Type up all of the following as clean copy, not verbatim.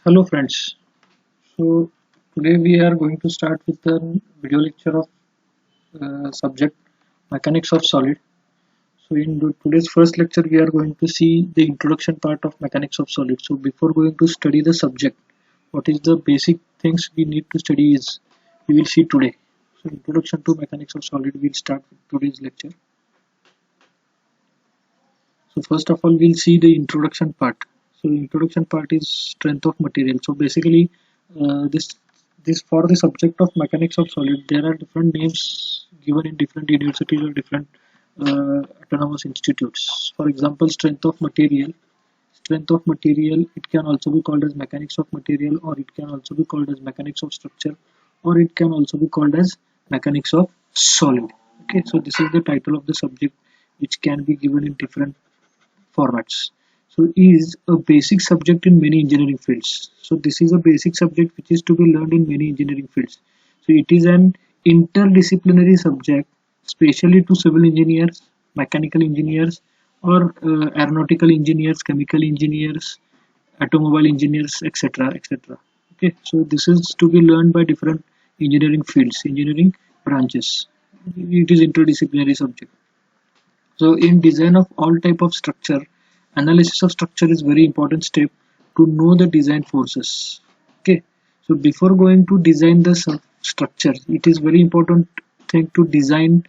Hello friends. So today we are going to start with the video lecture of subject mechanics of solid. So in today's first lecture we are going to see the introduction part of mechanics of solid. So before going to study the subject, what is the basic things we need to study is we will see today. So introduction to mechanics of solid will start with today's lecture. So first of all we'll see the introduction part. So introduction part is strength of material. So basically this for the subject of mechanics of solid there are different names given in different universities or different autonomous institutes. For example, strength of material. Strength of material, it can also be called as mechanics of material, or it can also be called as mechanics of structure, or it can also be called as mechanics of solid. Okay, so this is the title of the subject which can be given in different formats. So is a basic subject in many engineering fields. So this is a basic subject which is to be learned in many engineering fields. So it is an interdisciplinary subject, especially to civil engineers, mechanical engineers, or aeronautical engineers, chemical engineers, automobile engineers, etc. etc. Okay, so this is to be learned by different engineering fields, engineering branches. It is interdisciplinary subject. So in design of all type of structure, analysis of structure is very important step to know the design forces. Okay. So before going to design the structure, it is very important thing to design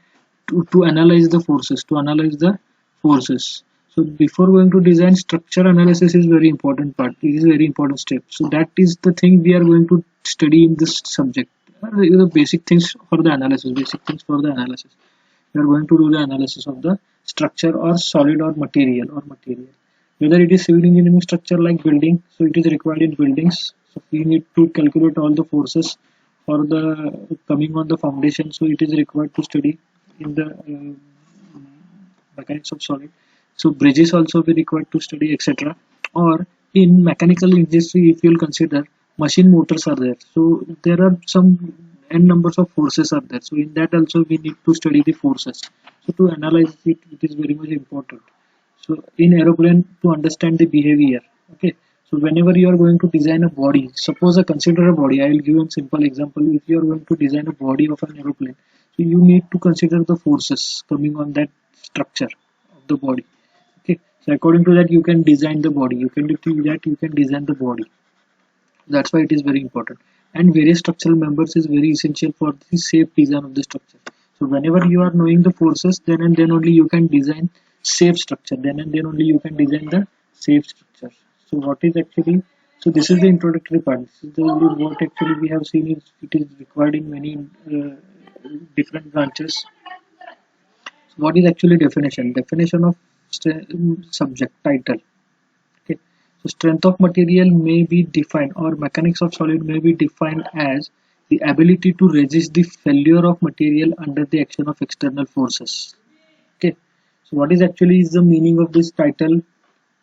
to analyze the forces, to analyze the forces. So before going to design, structure analysis is very important part. It is very important step. So that is the thing we are going to study in this subject. The basic things for the analysis, basic things for the analysis. We are going to do the analysis of the structure or solid or material. Whether it is civil engineering structure like building, so it is required in buildings. So we need to calculate all the forces for the coming on the foundation. So it is required to study in the mechanics of solid. So bridges also be required to study, etc. Or in mechanical industry, if you'll consider machine motors are there. So there are some n numbers of forces are there. So in that also we need to study the forces. So to analyze it, it is very much important. So in aeroplane to understand the behavior. Okay. So whenever you are going to design a body, suppose I consider a body. I will give a simple example. If you are going to design a body of an aeroplane, so you need to consider the forces coming on that structure of the body. Okay. So according to that, you can design the body. You can do that. You can design the body. That's why it is very important. And various structural members is very essential for the safe design of the structure. So whenever you are knowing the forces, then and then only you can design safe structure. Then and then only you can design the safe structure. So what is actually, so this is the introductory part. This is what actually we have seen is it is required in many different branches. So what is actually definition? Definition of subject title. Okay. So strength of material may be defined or mechanics of solid may be defined as the ability to resist the failure of material under the action of external forces. Okay. So what is actually is the meaning of this title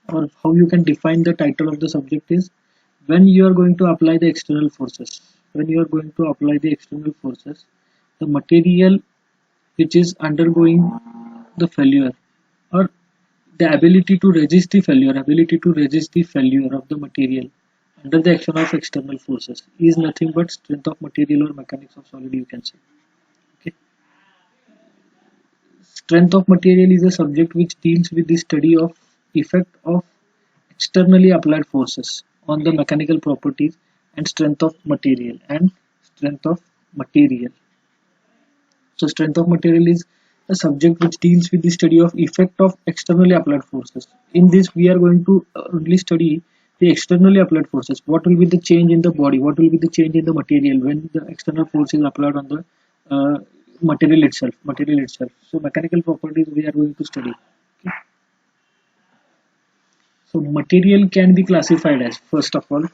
or how you can define the title of the subject is when you are going to apply the external forces. When you are going to apply the external forces, the material which is undergoing the failure or the ability to resist the failure of the material under the action of external forces is nothing but strength of material or mechanics of solid you can say. Okay. Strength of material is a subject which deals with the study of effect of externally applied forces on the mechanical properties and strength of material. So strength of material is a subject which deals with the study of effect of externally applied forces. In this, we are going to only study the externally applied forces. What will be the change in the body? What will be the change in the material when the external force is applied on the material itself? Material itself. So mechanical properties we are going to study. Okay. So material can be classified as first of all,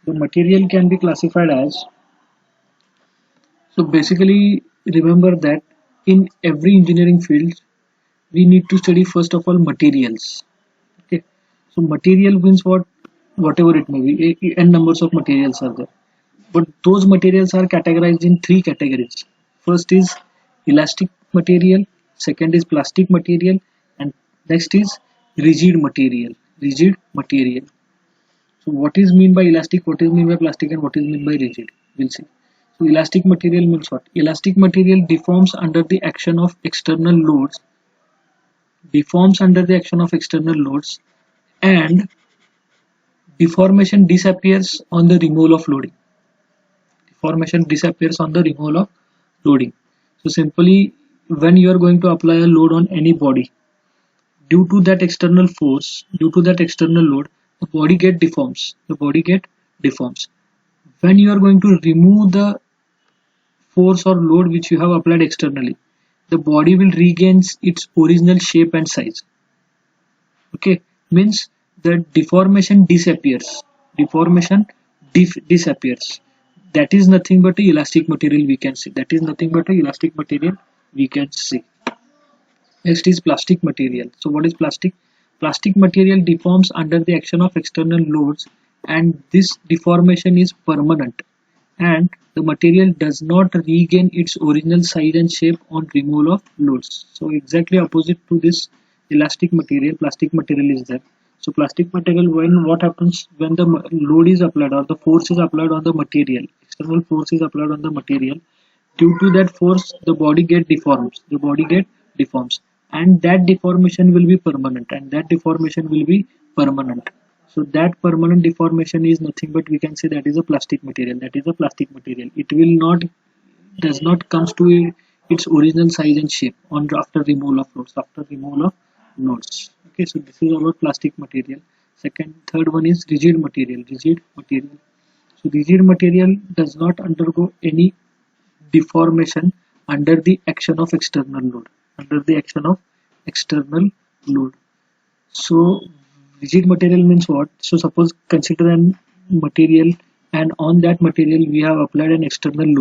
the material can be classified as. So basically, remember that in every engineering field we need to study first of all materials. Okay, so material means what, whatever it may be, n numbers of materials are there, but those materials are categorized in three categories. First is elastic material, second is plastic material, and next is rigid material. So what is mean by elastic, what is mean by plastic, and what is mean by rigid? We'll see. So elastic material means what? Elastic material deforms under the action of external loads, and deformation disappears on the removal of loading. So simply, when you are going to apply a load on any body, due to that external force, due to that external load, the body get deforms. When you are going to remove the force or load which you have applied externally, the body will regain its original shape and size. Okay, means the deformation disappears. That is nothing but a elastic material we can see. Next is plastic material. So what is plastic? Plastic material deforms under the action of external loads, and this deformation is permanent, and the material does not regain its original size and shape on removal of loads. So exactly opposite to this elastic material, plastic material is there. So plastic material, when what happens when the load is applied or the force is applied on the material, external force is applied on the material, due to that force the body get deforms, and that deformation will be permanent. So that permanent deformation is nothing but we can say that is a plastic material. It will not does not comes to its original size and shape on after removal of loads. Okay, so this is about plastic material. Third one is rigid material. So rigid material does not undergo any deformation under the action of external load. So rigid material means what? So suppose consider an material, and on that material we have applied an external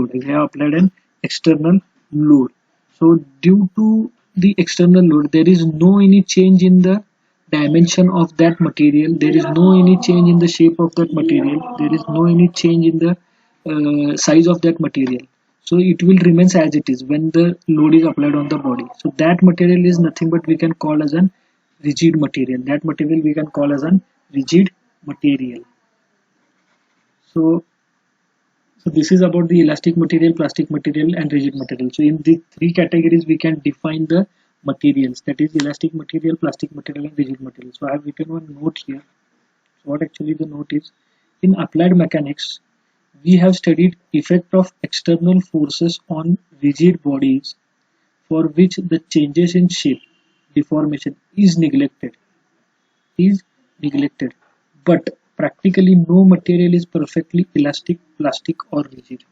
load. So due to the external load, there is no any change in the dimension of that material. There is no any change in the shape of that material. There is no any change in the size of that material. So it will remain as it is when the load is applied on the body. So that material is nothing but we can call as an rigid material. So, so this is about the elastic material, plastic material, and rigid material. So in the three categories we can define the materials, that is elastic material, plastic material, and rigid material. So I have written one note here. So what actually the note is, in applied mechanics we have studied effect of external forces on rigid bodies for which the changes in shape, deformation is neglected. But practically no material is perfectly elastic, plastic, or rigid.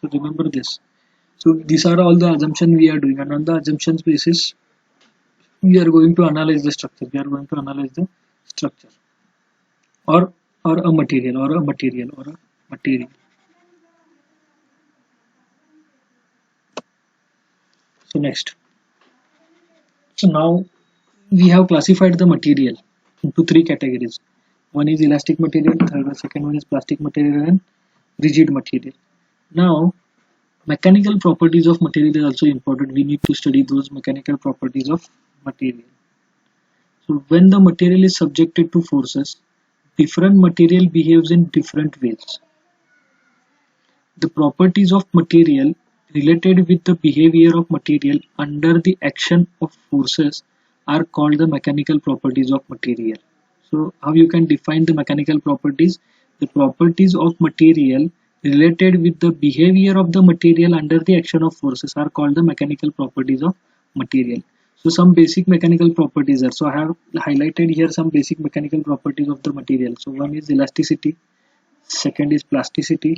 So remember this. So these are all the assumptions we are doing, and on the assumptions basis we are going to analyze the structure. Or a material. So next. So now we have classified the material into three categories. One is elastic material, second one is plastic material, and rigid material. Now, mechanical properties of material is also important. We need to study those mechanical properties of material. So when the material is subjected to forces, different material behaves in different ways. The properties of material related with the behavior of material under the action of forces are called the mechanical properties of material. So how you can define the mechanical properties? The properties of material related with the behavior of the material under the action of forces are called the mechanical properties of material. So some basic mechanical properties are. So I have highlighted here some basic mechanical properties of the material. So one is elasticity, second is plasticity,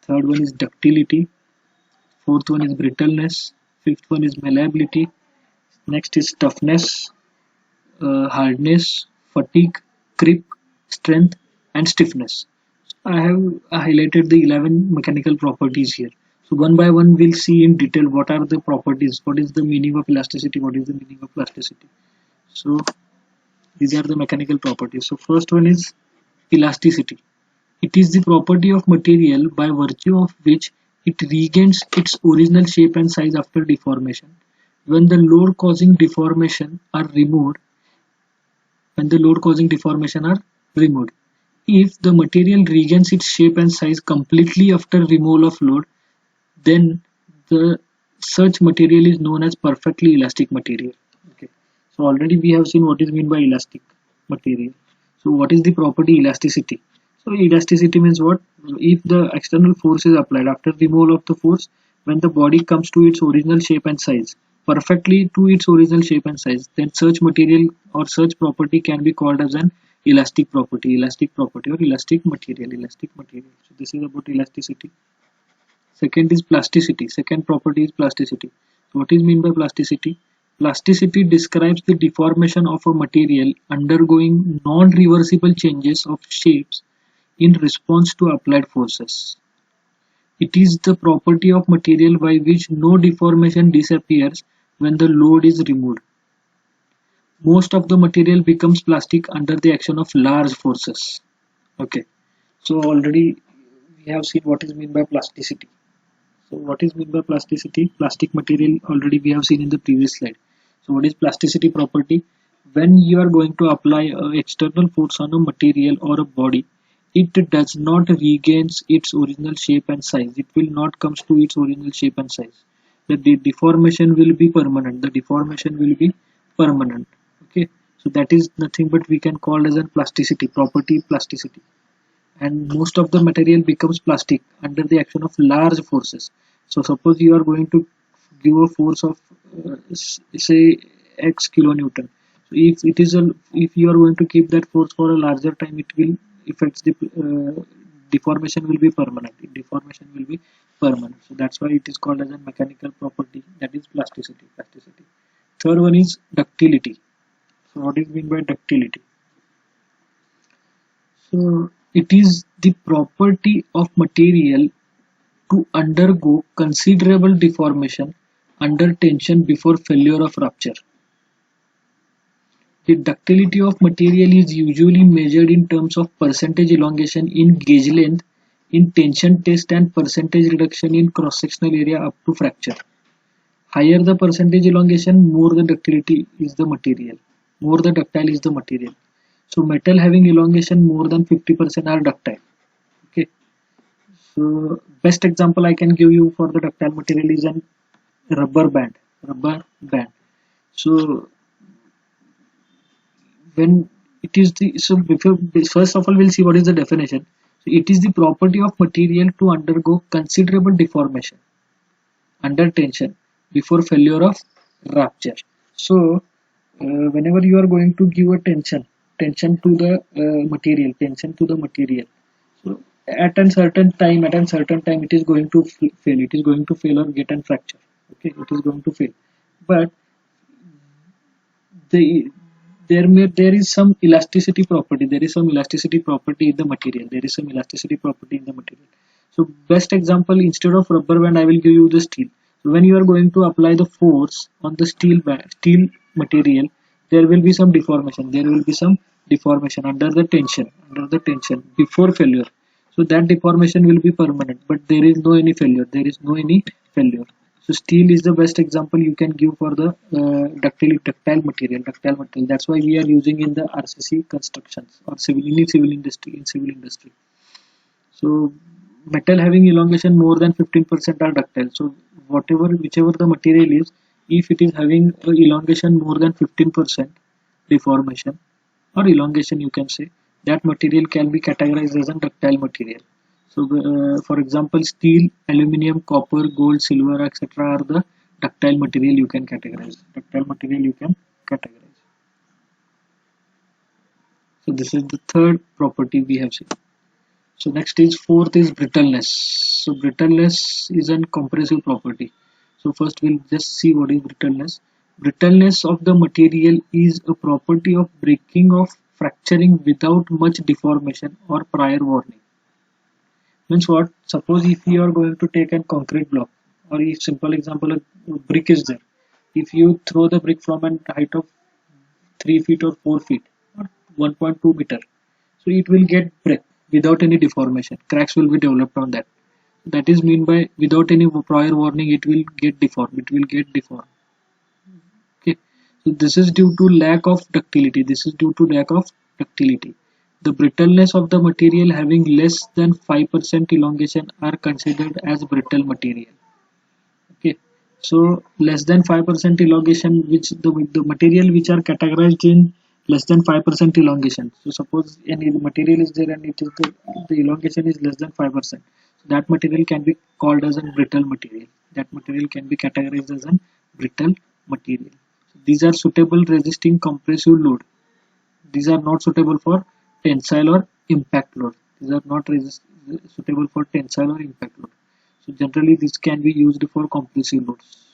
third one is ductility, fourth one is brittleness, fifth one is malleability, next is toughness, hardness, fatigue, creep, strength, and stiffness. I have highlighted the 11 mechanical properties here. So one by one we'll see in detail what are the properties, what is the meaning of elasticity, what is the meaning of plasticity. So these are the mechanical properties. So first one is elasticity. It is the property of material by virtue of which it regains its original shape and size after deformation. When the load causing deformation are removed, when the load causing deformation are removed. If the material regains its shape and size completely after removal of load, then the such material is known as perfectly elastic material. Okay. So already we have seen what is meant by elastic material. So what is the property elasticity? So elasticity means what? If the external force is applied after removal of the force, when the body comes to its original shape and size, perfectly to its original shape and size, then such material or such property can be called as an elastic property or elastic material. So this is about elasticity. Second is plasticity. Second property is plasticity. So what is meant by plasticity? Plasticity describes the deformation of a material undergoing non-reversible changes of shapes in response to applied forces. It is the property of material by which no deformation disappears when the load is removed. Most of the material becomes plastic under the action of large forces. Okay, so already we have seen what is meant by plasticity. So what is meant by plasticity? Plastic material already we have seen in the previous slide. So what is plasticity property? When you are going to apply an external force on a material or a body, it does not regains its original shape and size. It will not comes to its original shape and size. The deformation will be permanent. The deformation will be permanent. Okay. So that is nothing but we can call as a plasticity property plasticity, and most of the material becomes plastic under the action of large forces. So suppose you are going to give a force of say x kilonewton. So if you are going to keep that force for a larger time, it will affects the deformation will be permanent. Deformation will be permanent. So that's why it is called as a mechanical property, that is plasticity. Third one is ductility. So what is meant by ductility? So it is the property of material to undergo considerable deformation under tension before failure of rupture. The ductility of material is usually measured in terms of percentage elongation in gauge length in tension test and percentage reduction in cross-sectional area up to fracture. Higher the percentage elongation, more the ductility is the material. More the ductile is the material. So metal having elongation more than 50% are ductile. Okay. So best example I can give you for the ductile material is an rubber band. So when it is the before first of all we'll see what is the definition. So it is the property of material to undergo considerable deformation under tension before failure of rupture. So whenever you are going to give a tension to the material, so at a certain time it is going to fail or get a fracture. Okay, it is going to fail, but the there is some elasticity property. In the material. So best example, instead of rubber band I will give you the steel. So when you are going to apply the force on the steel material, there will be some deformation. Under the tension before failure. So that deformation will be permanent, but there is no any failure. So steel is the best example you can give for the ductile material. That's why we are using in the RCC constructions or civil industry. So metal having elongation more than 15% are ductile. So whichever the material is, if it is having elongation more than 15% deformation or elongation, you can say, that material can be categorized as a ductile material. So for example, steel, aluminium, copper, gold, silver, etc. are the ductile material you can categorize. So this is the third property we have seen. So next is fourth is brittleness. So brittleness is an compressive property. So first we'll just see what is brittleness. Brittleness of the material is a property of breaking or fracturing without much deformation or prior warning. Means what? Suppose if you are going to take a concrete block, or if simple example a brick is there. If you throw the brick from a height of 3 feet or 4 feet or 1.2 meter, so it will get break without any deformation. Cracks will be developed on that. That is mean by without any prior warning it will get deformed. Okay. So this is due to lack of ductility. This is due to lack of ductility. The brittleness of the material having less than 5% elongation are considered as brittle material. Okay, so less than 5% elongation, which the material which are categorized in less than 5% elongation. So suppose any material is there and it is the elongation is less than 5%. So that material can be called as a brittle material. That material can be categorized as a brittle material. So these are suitable resisting compressive load. These are not suitable for tensile or impact load. These are not suitable for tensile or impact load. So generally this can be used for compressive loads.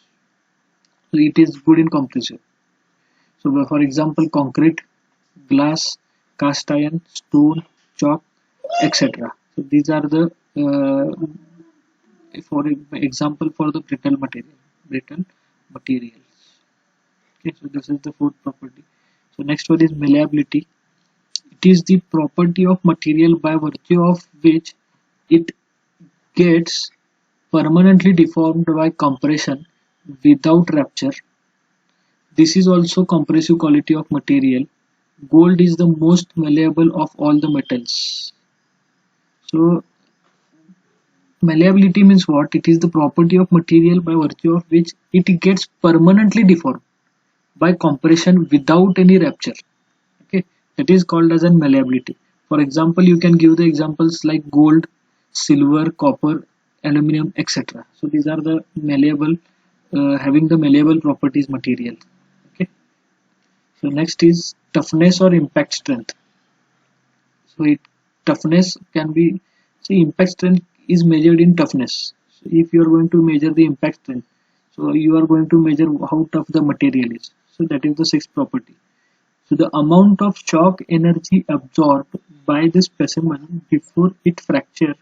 So it is good in compressive. So for example, concrete, glass, cast iron, stone, chalk, etc. So these are the for example for the brittle material. Brittle materials. Okay, so this is the fourth property. So next one is malleability. It is the property of material by virtue of which it gets permanently deformed by compression without rupture. This is also compressive quality of material. Gold is the most malleable of all the metals. So malleability means what? It is the property of material by virtue of which it gets permanently deformed by compression without any rupture. Okay, that is called as a malleability. For example, you can give the examples like gold, silver, copper, aluminum, etc. So these are the malleable, having the malleable properties material. Okay. So next is toughness or impact strength. So toughness can be, see, impact strength is measured in toughness. So if you are going to measure the impact strength, so you are going to measure how tough the material is. So that is the sixth property. So the amount of shock energy absorbed by the specimen before it fracture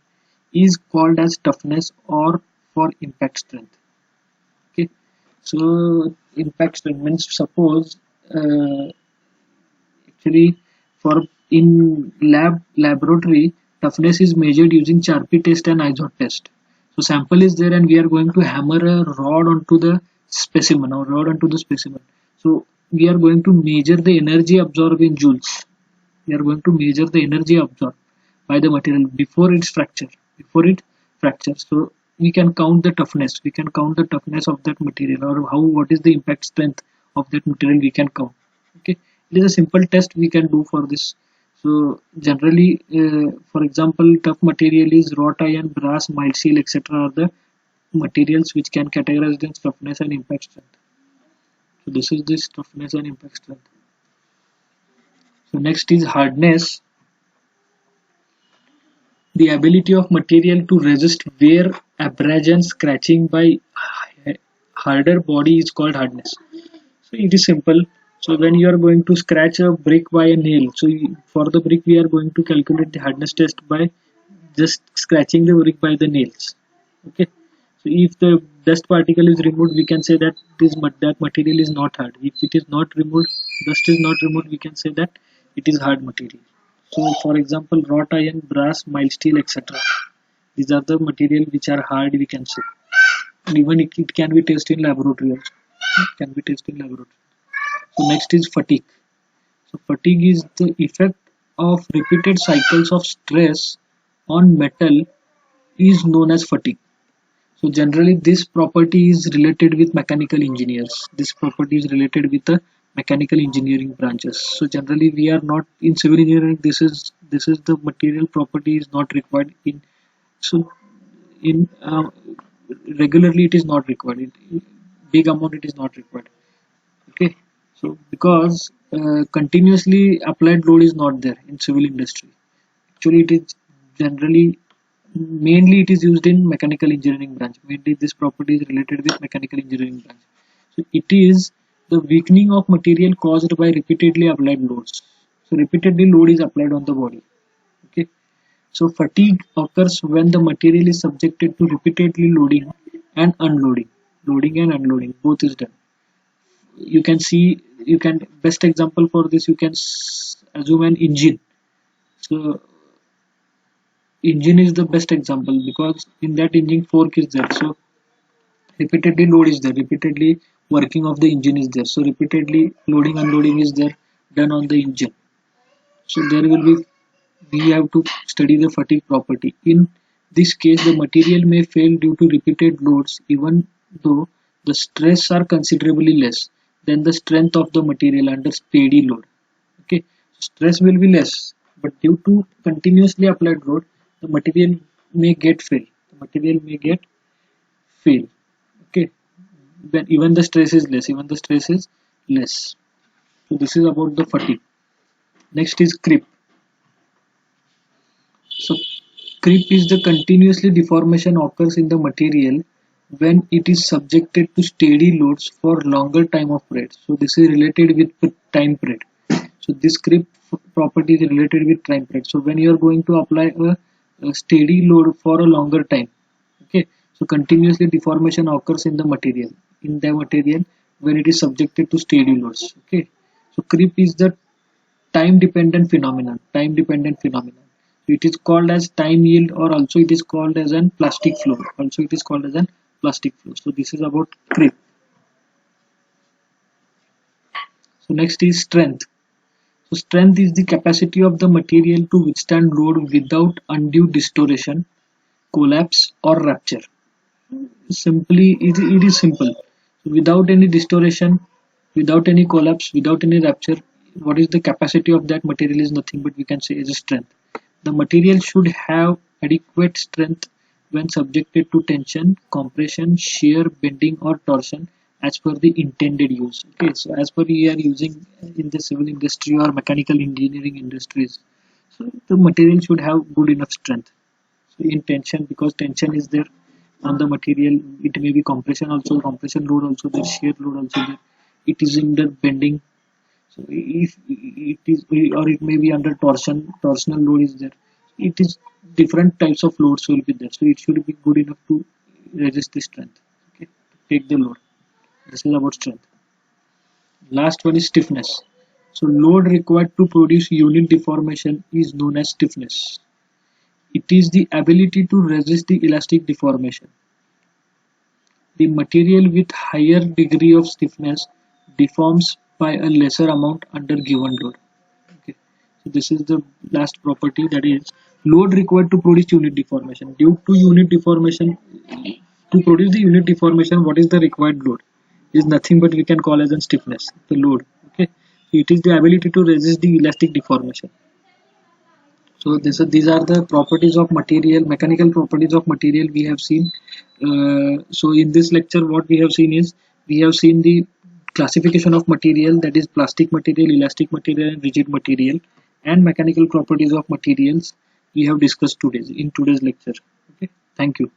is called as toughness or for impact strength. Okay, so impact strength means suppose actually for in laboratory toughness is measured using Charpy test and Izod test. So sample is there and we are going to hammer a rod onto the specimen or rod onto the specimen. So we are going to measure the energy absorbed in joules. We are going to measure the energy absorbed by the material before its fracture. Before it fractures. So we can count the toughness. We can count the toughness of that material or what is the impact strength of that material we can count. Okay, it is a simple test we can do for this. So generally, for example, tough material is wrought iron, brass, mild steel, etc. are the materials which can categorize as toughness and impact strength. So this is this toughness and impact strength. So next is hardness. The ability of material to resist wear, abrasion, scratching by harder body is called hardness. So it is simple. So when you are going to scratch a brick by a nail, so for the brick we are going to calculate the hardness test by just scratching the brick by the nails. Okay. So if the dust particle is removed, we can say that that material is not hard. If it is not removed, dust is not removed, we can say that it is hard material. So for example, wrought iron, brass, mild steel, etc. These are the material which are hard, we can say. And even it can be tested in laboratory also. It can be tested in laboratory. So next is fatigue. So fatigue is the effect of repeated cycles of stress on metal is known as fatigue. So generally this property is related with mechanical engineers. This property is related with the mechanical engineering branches. So generally we are not in civil engineering. This is the material property is not required in. So in regularly it is not required. Big amount it is not required. Okay. So because continuously applied load is not there in civil industry. Actually it is generally mainly it is used in mechanical engineering branch. Mainly this property is related with mechanical engineering branch. So it is the weakening of material caused by repeatedly applied loads. So repeatedly load is applied on the body. Okay. So fatigue occurs when the material is subjected to repeatedly loading and unloading. Loading and unloading both is done. You can see, you can best example for this you can assume an engine. So engine is the best example because in that engine fork is there. So repeatedly load is there, repeatedly working of the engine is there. So repeatedly loading unloading is there done on the engine. So there will be, we have to study the fatigue property. In this case the material may fail due to repeated loads even though the stress are considerably less than the strength of the material under steady load. Okay, stress will be less, but due to continuously applied load the material may get fail. The material may get fail. Okay, then even the stress is less, even the stress is less. So this is about the fatigue. Next is creep. So creep is the continuously deformation occurs in the material when it is subjected to steady loads for longer time of period. So this is related with the time period. So this creep property is related with time period. So when you are going to apply a steady load for a longer time, okay, so continuously deformation occurs in the material when it is subjected to steady loads. Okay, so creep is the time dependent phenomenon. It is called as time yield, or also it is called as an plastic flow. So this is about creep. So next is strength. So strength is the capacity of the material to withstand load without undue distortion, collapse or rupture. Simply, it is simple. Without any distortion, without any collapse, without any rupture, what is the capacity of that material is nothing but we can say is a strength. The material should have adequate strength when subjected to tension, compression, shear, bending or torsion as per the intended use. Okay, so as per we are using in the civil industry or mechanical engineering industries, so the material should have good enough strength. So in tension, because tension is there on the material, it may be compression also, compression load also there, shear load also there. It is in the bending. So if it is, or it may be under torsional load is there. It is different types of loads will be there. So it should be good enough to resist the strength. Okay, take the load. This is about strength. Last one is stiffness. So load required to produce unit deformation is known as stiffness. It is the ability to resist the elastic deformation. The material with higher degree of stiffness deforms by a lesser amount under given load. Okay. So this is the last property, that is load required to produce unit deformation. Due to unit deformation, to produce the unit deformation, what is the required load? Is nothing but we can call as a stiffness, the load. Okay. So it is the ability to resist the elastic deformation. So these are the properties of material, mechanical properties of material we have seen. So in this lecture what we have seen is, we have seen the classification of material, that is plastic material, elastic material and rigid material, and mechanical properties of materials we have discussed today in today's lecture. Okay, thank you.